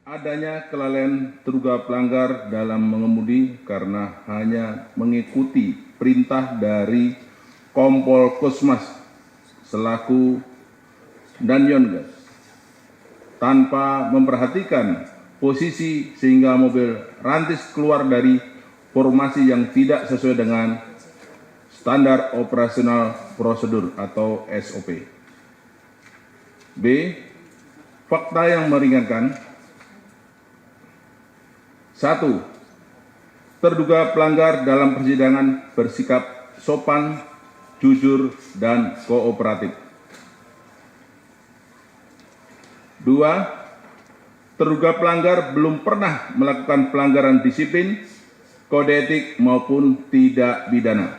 adanya kelalaian terduga pelanggar dalam mengemudi karena hanya mengikuti perintah dari Kompol Kusmas selaku Danyongas tanpa memperhatikan posisi sehingga mobil rantis keluar dari formasi yang tidak sesuai dengan standar operasional prosedur atau SOP. B. Fakta yang meringankan. 1. Terduga pelanggar dalam persidangan bersikap sopan, jujur, dan kooperatif. 2. Terduga pelanggar belum pernah melakukan pelanggaran disiplin, kode etik maupun tidak pidana.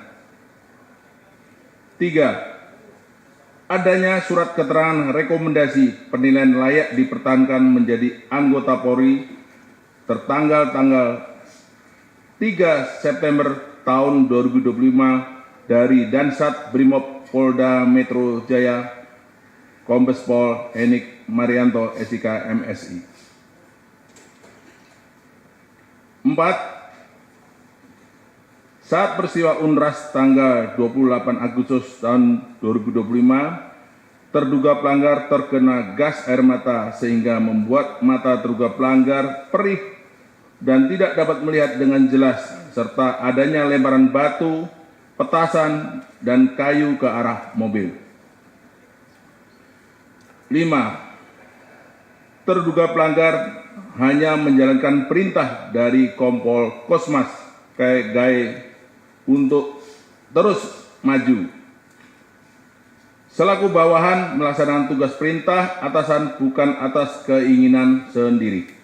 3. Adanya surat keterangan rekomendasi penilaian layak dipertahankan menjadi anggota Polri tertanggal 3 September tahun 2025 dari Dansat Brimob Polda Metro Jaya, Kombes Pol Henik Marianto SIK MSI. 4. Saat peristiwa Unras tanggal 28 Agustus tahun 2025, terduga pelanggar terkena gas air mata sehingga membuat mata terduga pelanggar perih dan tidak dapat melihat dengan jelas, serta adanya lemparan batu, petasan, dan kayu ke arah mobil. 5. Terduga pelanggar hanya menjalankan perintah dari Kompol Kosmas Gae untuk terus maju. Selaku bawahan melaksanakan tugas perintah atasan bukan atas keinginan sendiri.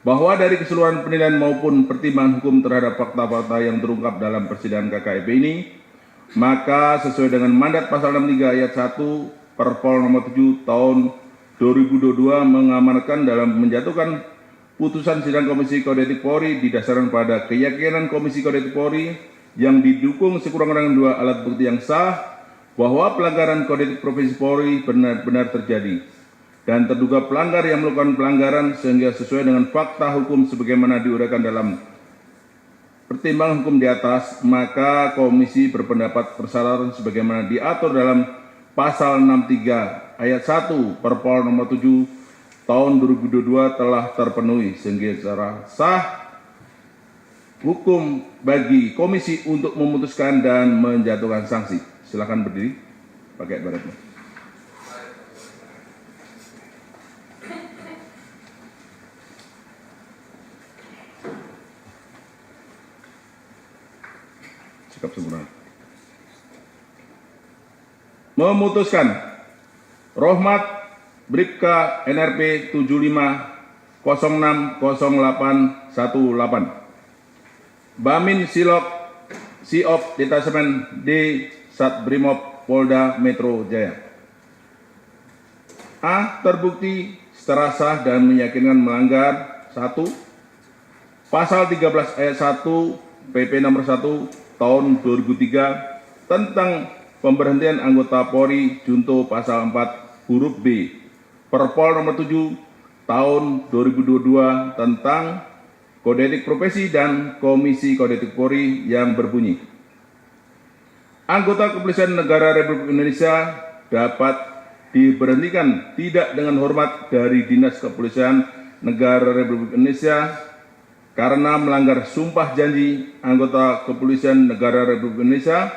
Bahwa dari keseluruhan penilaian maupun pertimbangan hukum terhadap fakta-fakta yang terungkap dalam persidangan KKIP ini, maka sesuai dengan mandat pasal 63 ayat 1 Perpol nomor 7 tahun 2022 mengamanatkan dalam menjatuhkan putusan sidang Komisi Kode Etik Polri didasarkan pada keyakinan Komisi Kode Etik Polri yang didukung sekurang-kurangnya 2 alat bukti yang sah bahwa pelanggaran Kode Etik Profesi Polri benar-benar terjadi dan terduga pelanggar yang melakukan pelanggaran sehingga sesuai dengan fakta hukum sebagaimana diuraikan dalam pertimbangan hukum di atas, maka komisi berpendapat persyaratan sebagaimana diatur dalam pasal 63 ayat 1 Perpol nomor 7 tahun 2022 telah terpenuhi sehingga secara sah hukum bagi komisi untuk memutuskan dan menjatuhkan sanksi. Silakan berdiri, pakai baretnya. Sikap sempurna. Memutuskan Rohmat Bribka NRP 75060818 Bamin Silok Siop Detasemen D Sat Brimob Polda Metro Jaya. A. Terbukti secara sah dan meyakinkan melanggar 1. Pasal 13 ayat 1 PP nomor 1 tahun 2003 tentang pemberhentian anggota Polri junto pasal 4 huruf B Perpol nomor 7 tahun 2022 tentang Kode Etik Profesi dan Komisi Kode Etik Polri yang berbunyi: anggota Kepolisian Negara Republik Indonesia dapat diberhentikan tidak dengan hormat dari Dinas Kepolisian Negara Republik Indonesia karena melanggar sumpah janji anggota Kepolisian Negara Republik Indonesia,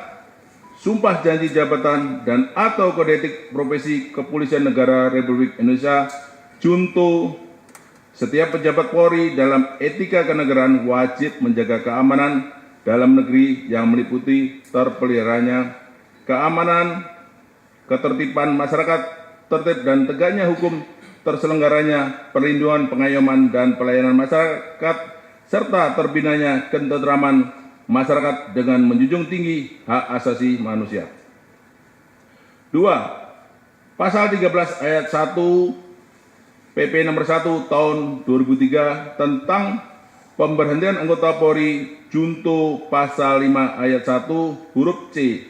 sumpah janji jabatan dan atau kode etik profesi Kepolisian Negara Republik Indonesia junto. Setiap pejabat Polri dalam etika kenegaraan wajib menjaga keamanan dalam negeri yang meliputi terpeliharanya keamanan, ketertiban masyarakat, tertib dan tegaknya hukum, terselenggaranya perlindungan, pengayoman dan pelayanan masyarakat, serta terbinanya ketentraman masyarakat dengan menjunjung tinggi hak asasi manusia. 2. Pasal 13 ayat 1 PP nomor 1 tahun 2003 tentang pemberhentian anggota Polri junto pasal 5 ayat 1 huruf C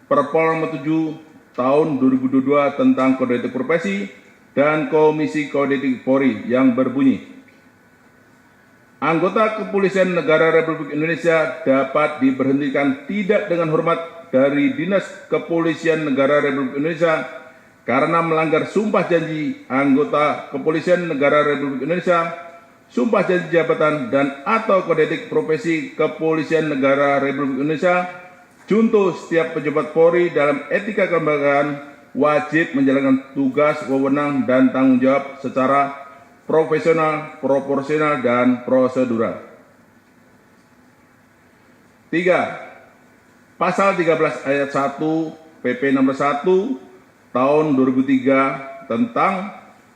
Perpol nomor 7 tahun 2022 tentang kode etik profesi dan Komisi Kode Etik Polri yang berbunyi: anggota Kepolisian Negara Republik Indonesia dapat diberhentikan tidak dengan hormat dari Dinas Kepolisian Negara Republik Indonesia karena melanggar sumpah janji anggota Kepolisian Negara Republik Indonesia, sumpah janji jabatan dan atau kode etik profesi Kepolisian Negara Republik Indonesia. Junto setiap pejabat Polri dalam etika kelembagaan wajib menjalankan tugas, wewenang, dan tanggung jawab secara profesional, proporsional, dan prosedural. 3. Pasal 13 ayat 1 PP nomor 1 tahun 2003 tentang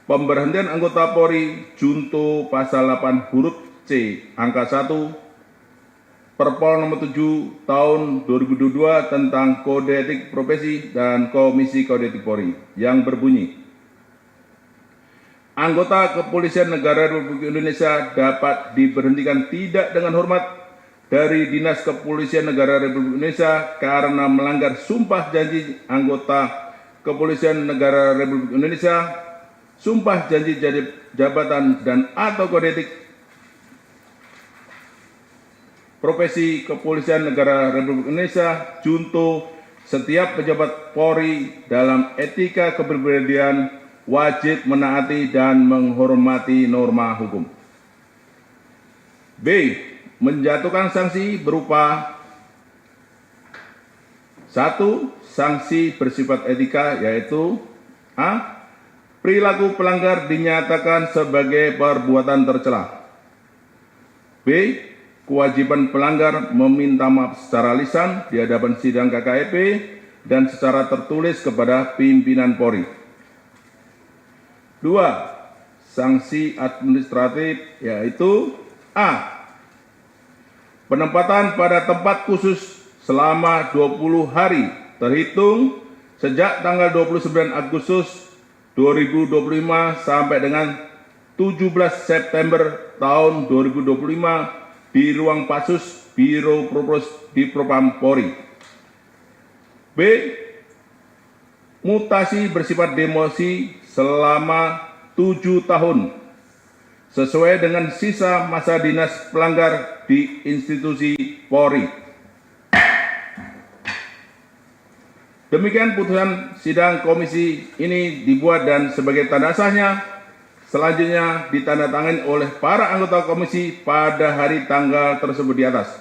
pemberhentian anggota Polri junto pasal 8 huruf C angka 1 Perpol nomor 7 tahun 2022 tentang kode etik profesi dan Komisi Kode Etik Polri yang berbunyi: anggota Kepolisian Negara Republik Indonesia dapat diberhentikan tidak dengan hormat dari Dinas Kepolisian Negara Republik Indonesia karena melanggar sumpah janji anggota Kepolisian Negara Republik Indonesia, sumpah janji jabatan dan atau kode etik profesi Kepolisian Negara Republik Indonesia. Junto setiap pejabat Polri dalam etika kepribadian wajib menaati dan menghormati norma hukum. B. Menjatuhkan sanksi berupa 1. Sanksi bersifat etika, yaitu A. Perilaku pelanggar dinyatakan sebagai perbuatan tercela. B. Kewajiban pelanggar meminta maaf secara lisan di hadapan sidang KKEP dan secara tertulis kepada pimpinan Polri. 2. Sanksi administratif, yaitu A. Penempatan pada tempat khusus selama 20 hari terhitung sejak tanggal 29 Agustus 2025 sampai dengan 17 September tahun 2025 di ruang Pasus Biro Propos di Propam Polri. B. Mutasi bersifat demosi selama 7 tahun sesuai dengan sisa masa dinas pelanggar di institusi Polri. Demikian putusan sidang komisi ini dibuat dan sebagai tanda sahnya selanjutnya ditandatangani oleh para anggota komisi pada hari tanggal tersebut di atas.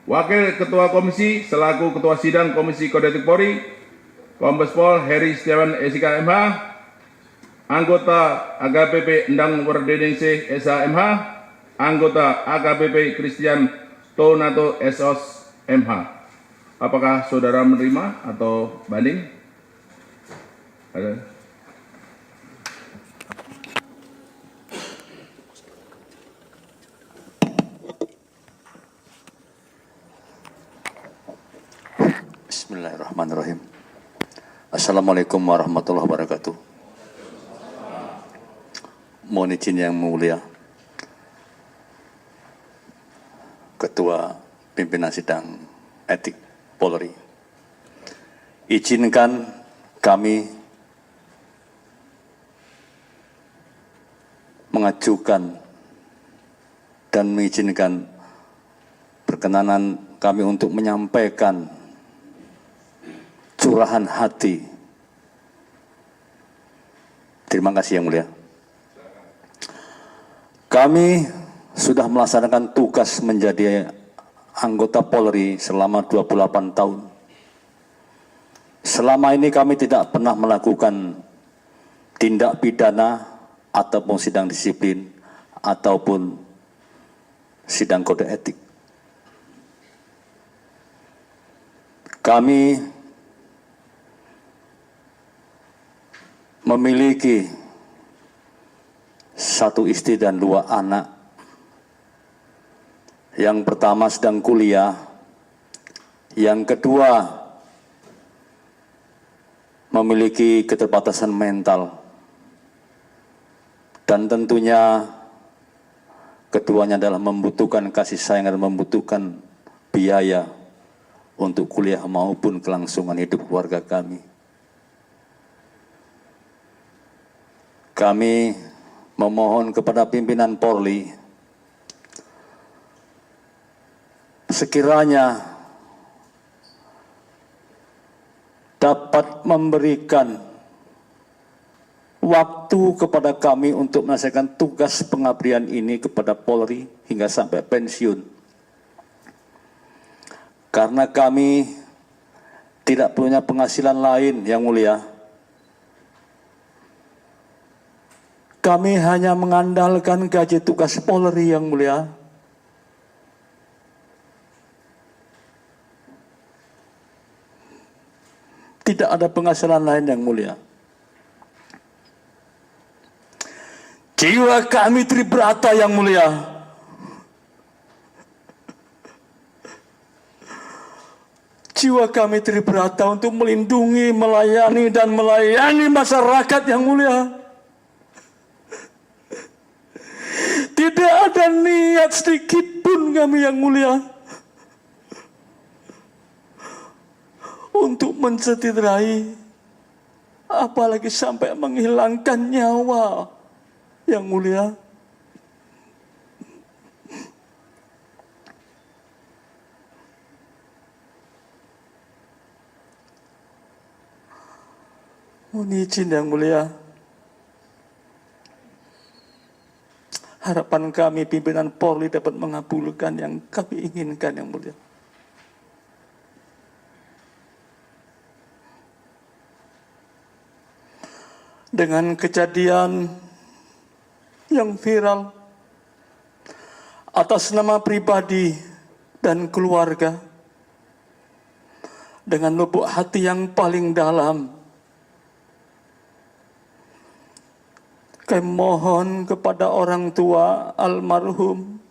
Wakil Ketua Komisi selaku Ketua Sidang Komisi Kode Etik Polri, Kombes Pol Heri Setiawan SIK MH, anggota AKBP Endang Werdeningsih SH MH, anggota AKBP Christian Tonato SOS MH. Apakah saudara menerima atau banding? Ada? Bismillahirrahmanirrahim. Assalamualaikum warahmatullahi wabarakatuh. Mohon izin yang mulia, Ketua Pimpinan Sidang Etik Polri, izinkan kami mengajukan dan mengizinkan perkenanan kami untuk menyampaikan curahan hati. Terima kasih yang mulia. Kami sudah melaksanakan tugas menjadi anggota Polri selama 28 tahun. Selama ini kami tidak pernah melakukan tindak pidana ataupun sidang disiplin ataupun sidang kode etik. Kami memiliki satu istri dan 2 anak. Yang pertama sedang kuliah, yang kedua memiliki keterbatasan mental, dan Dan tentunya keduanya adalah membutuhkan kasih sayang dan membutuhkan biaya untuk kuliah maupun kelangsungan hidup keluarga kami. Kami memohon kepada pimpinan Polri, sekiranya dapat memberikan waktu kepada kami untuk menyelesaikan tugas pengabdian ini kepada Polri hingga sampai pensiun. Karena kami tidak punya penghasilan lain, Yang Mulia. Kami hanya mengandalkan gaji tugas Polri, Yang Mulia. Tidak ada penghasilan lain, Yang Mulia. Jiwa kami Tribrata, Yang Mulia. Jiwa kami Tribrata untuk melindungi, melayani, dan melayani masyarakat, Yang Mulia. Tidak ada niat sedikit pun kami, Yang Mulia, untuk mencederai, apalagi sampai menghilangkan nyawa, Yang Mulia. Mohon izin, Yang Mulia. Harapan kami pimpinan Polri dapat mengabulkan yang kami inginkan, Yang Mulia. Dengan kejadian yang viral atas nama pribadi dan keluarga, dengan lubuk hati yang paling dalam, kami mohon kepada orang tua almarhum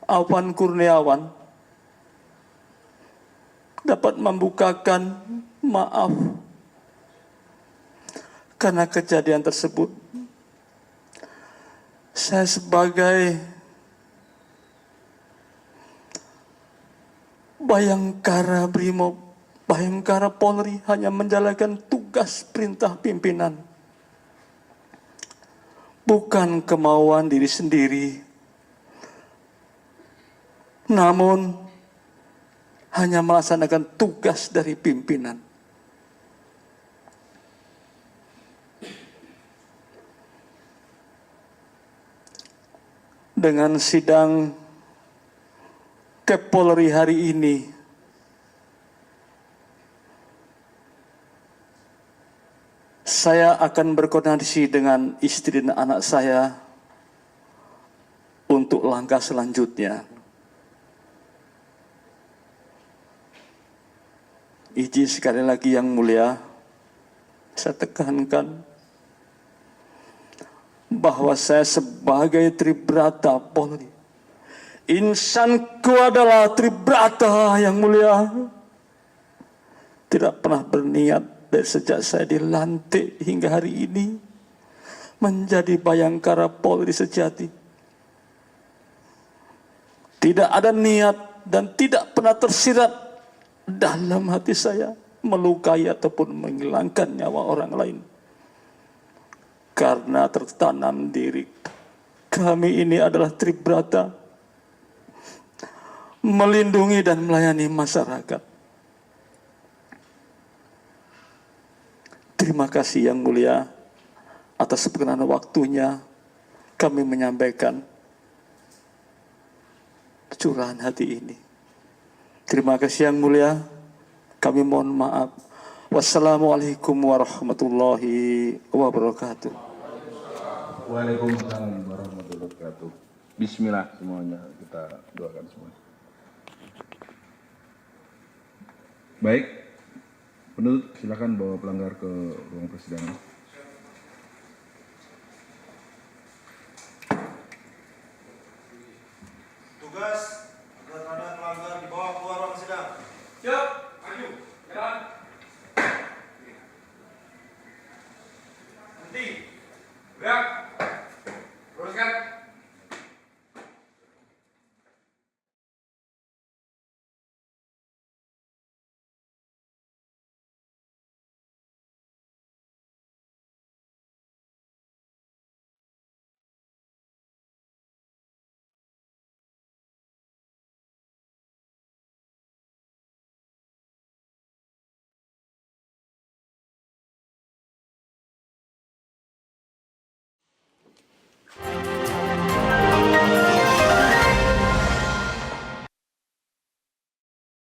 Afwan Kurniawan dapat membukakan maaf karena kejadian tersebut. Saya sebagai Bayangkara Brimob, Bayangkara Polri hanya menjalankan tugas perintah pimpinan, bukan kemauan diri sendiri, namun hanya melaksanakan tugas dari pimpinan. Dengan sidang Kepolri hari ini, saya akan berkoordinasi dengan istri dan anak saya untuk langkah selanjutnya. Izin sekali lagi, Yang Mulia, saya tekankan bahwa saya sebagai Tribrata Polri, insanku adalah Tribrata, Yang Mulia. Tidak pernah berniat dari sejak saya dilantik hingga hari ini menjadi Bayangkara Polri sejati. Tidak ada niat dan tidak pernah tersirat dalam hati saya melukai ataupun menghilangkan nyawa orang lain. Karena tertanam diri kami ini adalah Tribrata, melindungi dan melayani masyarakat. Terima kasih, Yang Mulia, atas perkenan waktunya kami menyampaikan curahan hati ini. Terima kasih, Yang Mulia. Kami mohon maaf. Wassalamualaikum warahmatullahi wabarakatuh. Waalaikumsalam warahmatullahi wabarakatuh. Bismillah semuanya, kita doakan semua. Baik, penuntut silakan bawa pelanggar ke ruang persidangan.